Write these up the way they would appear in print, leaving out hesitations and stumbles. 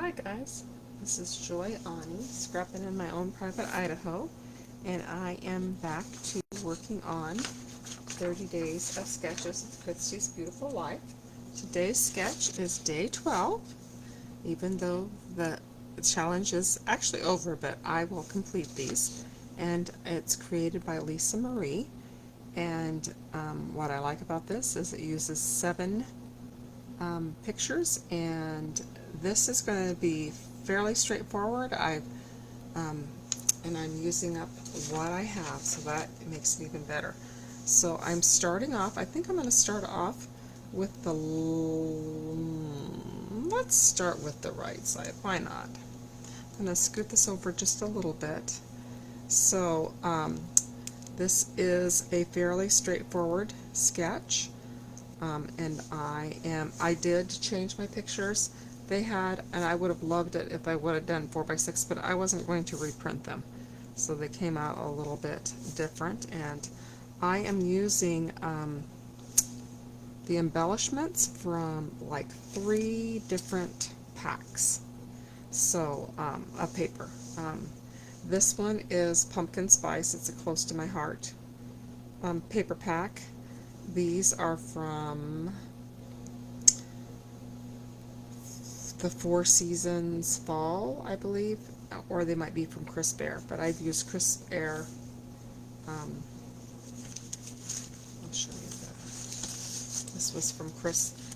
Hi guys, this is Joy Ani, scrapping in my own private Idaho, and I am back to working on 30 days of sketches of Christy's Beautiful Life. Today's sketch is day 12. Even though the challenge is actually over, but I will complete these. And it's created by Lisa Marie, and what I like about this is it uses 7 pictures, and this is going to be fairly straightforward. And I'm using up what I have, so that makes it even better. So I'm starting off, I think I'm going to start off with the, let's start with the right side, why not? I'm going to scoot this over just a little bit. So this is a fairly straightforward sketch. And I did change my pictures. They had, and I would have loved it if I would have done 4x6, but I wasn't going to reprint them. So they came out a little bit different, and I am using the embellishments from like 3 different packs. So, of paper. This one is pumpkin spice. It's a close to my heart paper pack. These are from the Four Seasons Fall, I believe, or they might be from Crisp Air, but I've used Crisp Air. I'll show you that. This was from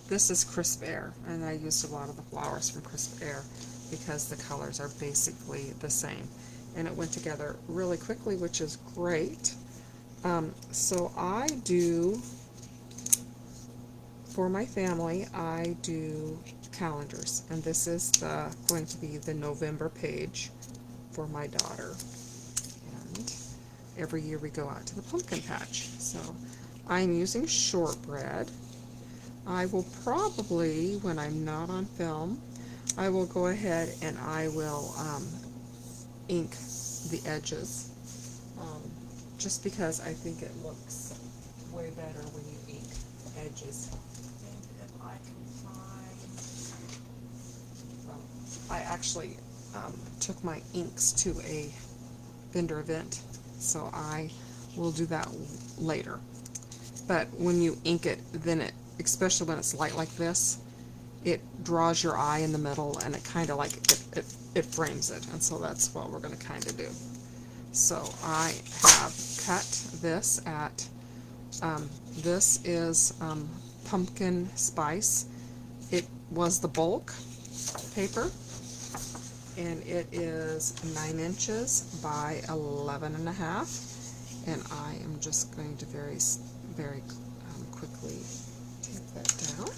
this is Crisp Air, and I used a lot of the flowers from Crisp Air because the colors are basically the same. And it went together really quickly, which is great. So I do, for my family, I do calendars, and this is going to be the November page for my daughter. And every year we go out to the pumpkin patch. So I'm using shortbread. I will probably, when I'm not on film, I will go ahead and I will ink the edges, just because I think it looks way better when you ink edges. And if I can find, well, I actually took my inks to a vendor event, so I will do that later. But when you ink it, then it, especially when it's light like this, it draws your eye in the middle, and it kind of like it frames it, and so that's what we're going to kind of do. So I have cut this at, this is pumpkin spice. It was the bulk paper, and it is 9 inches by 11.5, and I am just going to very quickly take that down.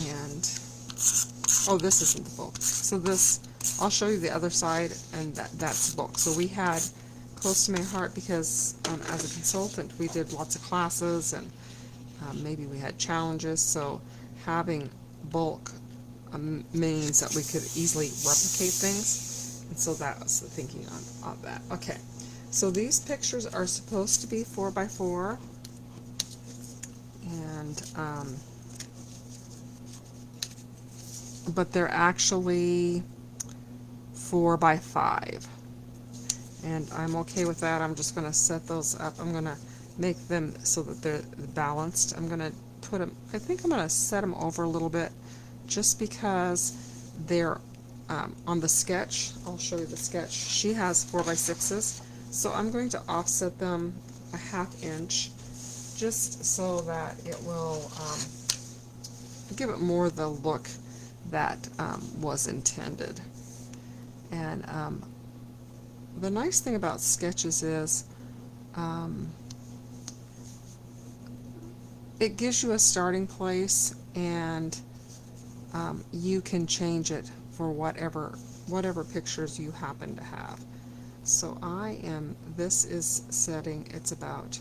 And oh, this isn't the bulk. So this, I'll show you the other side, and that's the bulk. So we had close to my heart because as a consultant we did lots of classes, and maybe we had challenges, so having bulk means that we could easily replicate things, and so that was the thinking on that. Okay, so these pictures are supposed to be 4x4, and but they're actually 4x5, and I'm okay with that. I'm just going to set those up. I'm going to make them so that they're balanced. I'm going to put them, I think I'm going to set them over a little bit, just because they're on the sketch. I'll show you the sketch. She has 4x6s, so I'm going to offset them a 1/2 inch, just so that it will give it more the look that was intended. And the nice thing about sketches is it gives you a starting place, and you can change it for whatever pictures you happen to have. So this is setting, it's about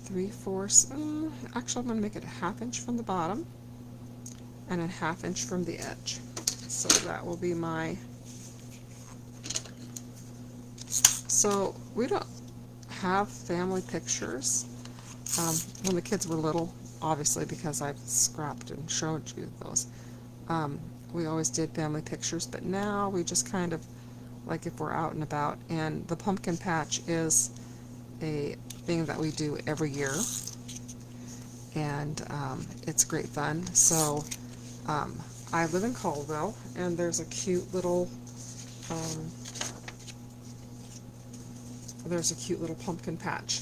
3/4, actually I'm going to make it a 1/2 inch from the bottom and a 1/2 inch from the edge. So that will be my, so we don't have family pictures when the kids were little. obviously because I've scrapped and showed you those. We always did family pictures, but now we just kind of, like if we're out and about, and the pumpkin patch is a thing that we do every year, and it's great fun. So I live in Caldwell, and there's a cute little pumpkin patch,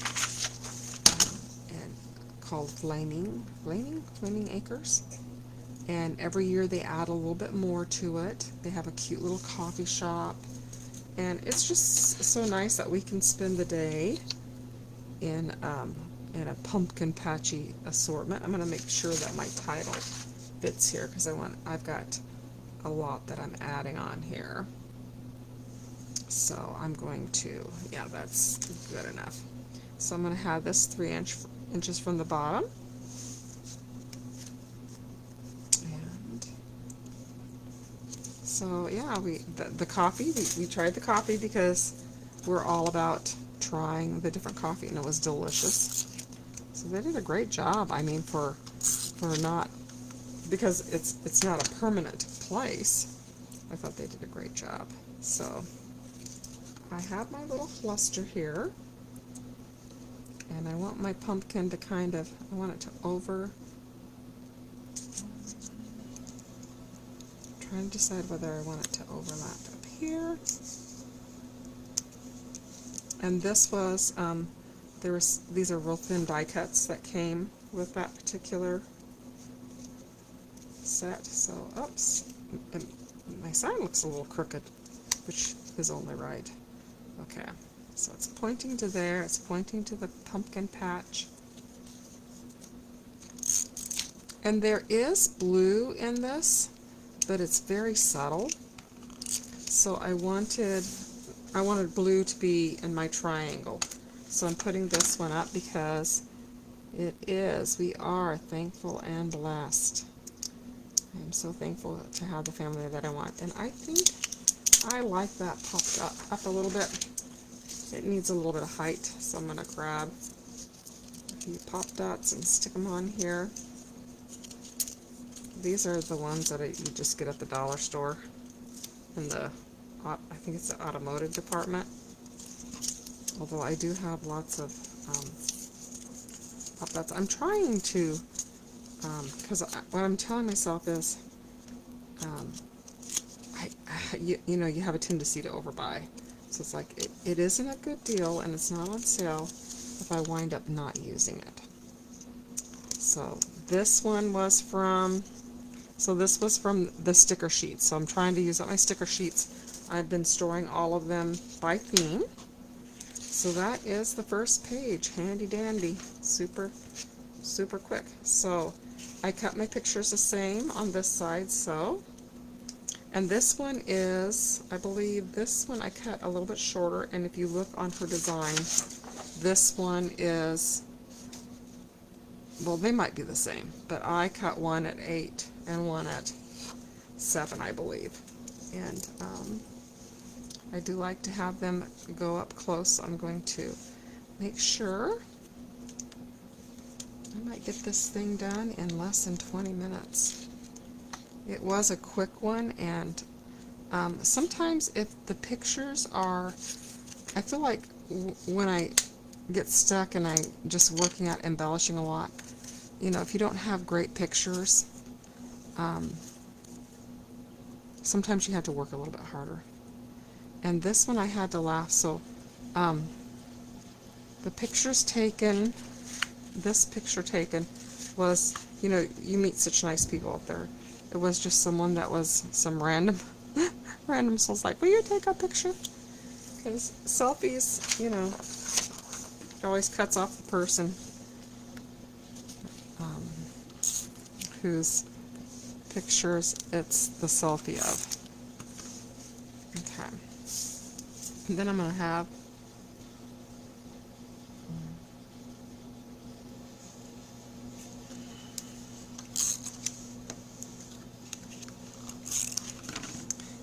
and called Flaming Acres. And every year they add a little bit more to it. They have a cute little coffee shop, and it's just so nice that we can spend the day in a pumpkin patchy assortment. I'm going to make sure that my title fits here because I've got a lot that I'm adding on here. So I'm going to, yeah, that's good enough. So I'm going to have this 3 inches from the bottom. And so yeah, the coffee, we tried the coffee because we're all about trying the different coffee, and it was delicious. So they did a great job. I mean, for not, because it's not a permanent place, I thought they did a great job. So I have my little cluster here, and I want my pumpkin to kind of, I want it to trying to decide whether I want it to overlap up here. And this was, these are real thin die cuts that came with that particular set. So, oops, my sign looks a little crooked, which is only right. Okay, so it's pointing to there, it's pointing to the pumpkin patch. And there is blue in this, but it's very subtle. So I wanted blue to be in my triangle. So I'm putting this one up because we are thankful and blessed. I'm so thankful to have the family that I want. And I think I like that popped up a little bit. It needs a little bit of height, so I'm going to grab a few pop dots and stick them on here. These are the ones that you just get at the dollar store in the, I think it's the automotive department. Although I do have lots of pop dots. I'm trying to, because what I'm telling myself is, you know, you have a tendency to overbuy. So it's like, it isn't a good deal, and it's not on sale if I wind up not using it. So this one was from, this was from the sticker sheets. So I'm trying to use up my sticker sheets. I've been storing all of them by theme. So that is the first page, handy dandy, super, super quick. So I cut my pictures the same on this side, so. And this one is, I believe this one I cut a little bit shorter, and if you look on her design, this one is, well, they might be the same, but I cut one at 8 and one at 7, I believe. And I do like to have them go up close. I'm going to make sure. I might get this thing done in less than 20 minutes. It was a quick one, and sometimes if the pictures are, I feel like when I get stuck and I'm just working at embellishing a lot, you know, if you don't have great pictures, sometimes you have to work a little bit harder. And this one I had to laugh, so the pictures taken, this picture taken was, you know, you meet such nice people out there. It was just someone that was some random soul's like, will you take a picture? Because selfies, you know, it always cuts off the person whose pictures it's the selfie of. Okay. And then I'm going to have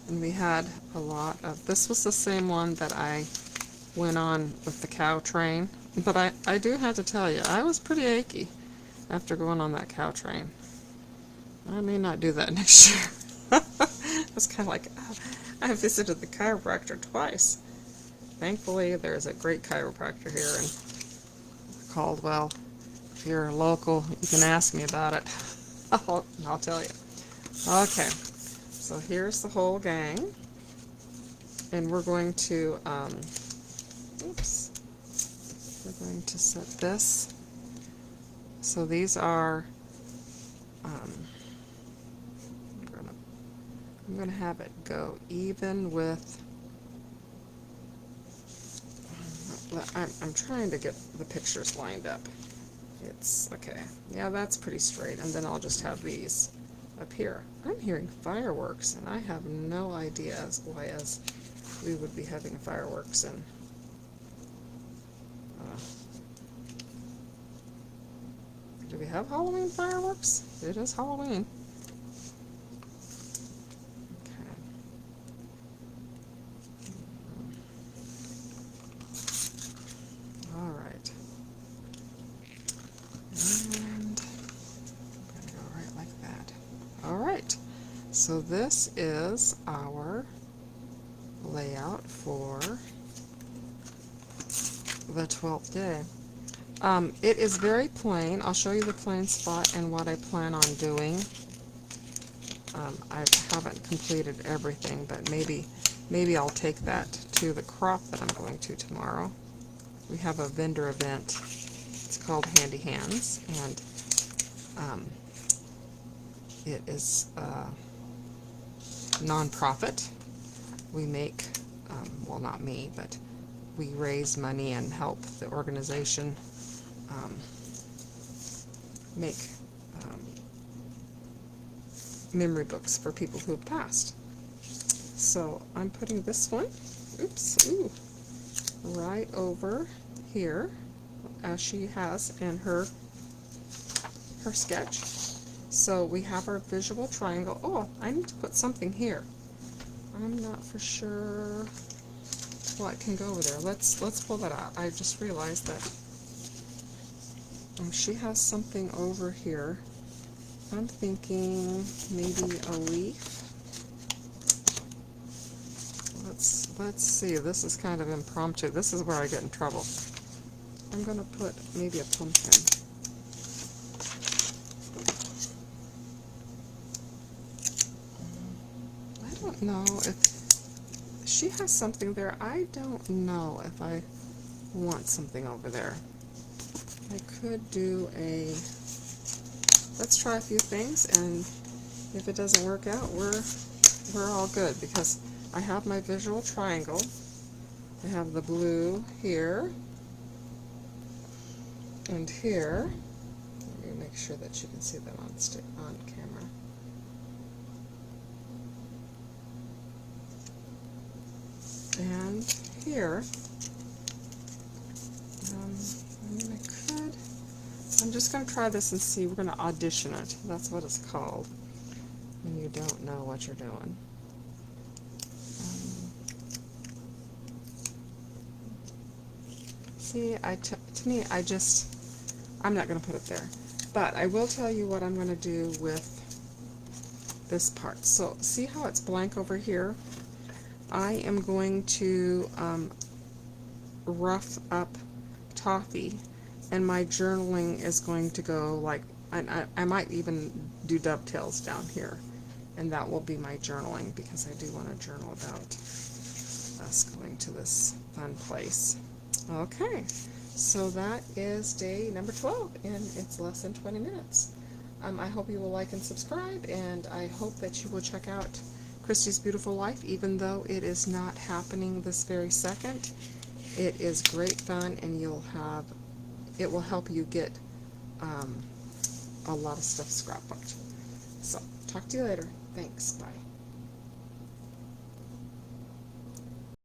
and we had a lot of, this was the same one that I went on with the cow train, but I do have to tell you, I was pretty achy. after going on that cow train. I may not do that next year. It's kind of like, I visited the chiropractor twice. Thankfully, there's a great chiropractor here in Caldwell. If you're local, you can ask me about it. I'll tell you. Okay, so here's the whole gang. And we're going to, oops, we're going to set this. So these are, I'm going to have it go even with, I'm trying to get the pictures lined up. It's, okay, yeah, that's pretty straight, and then I'll just have these up here. I'm hearing fireworks, and I have no idea why we would be having fireworks, and do we have Halloween fireworks? It is Halloween. Okay. All right. And I'm going to go right like that. All right. So this is our layout for the 12th day. It is very plain. I'll show you the plain spot and what I plan on doing. I haven't completed everything, but maybe I'll take that to the crop that I'm going to tomorrow. We have a vendor event. It's called Handy Hands, and it is a non-profit. We make, well, not me, but we raise money and help the organization make memory books for people who have passed. So I'm putting this one, right over here, as she has in her sketch. So we have our visual triangle. Oh, I need to put something here. I'm not for sure what can go over there. Let's pull that out. I just realized that she has something over here. I'm thinking maybe a leaf. Let's see. This is kind of impromptu. This is where I get in trouble. I'm going to put maybe a pumpkin. I don't know if she has something there. I don't know if I want something over there. I could do let's try a few things, and if it doesn't work out, we're all good, because I have my visual triangle. I have the blue here and here. Let me make sure that you can see that on camera. And here, I'm just going to try this and see. We're going to audition it. That's what it's called when you don't know what you're doing. See, to me, I'm not going to put it there. But I will tell you what I'm going to do with this part. So see how it's blank over here? I am going to rough up Toffee, and my journaling is going to go like, I might even do dovetails down here, and that will be my journaling, because I do want to journal about us going to this fun place. Okay, so that is day number 12, and it's less than 20 minutes. I hope you will like and subscribe, and I hope that you will check out Christy's Beautiful Life, even though it is not happening this very second. It is great fun, and it will help you get a lot of stuff scrapbooked. So, talk to you later. Thanks. Bye.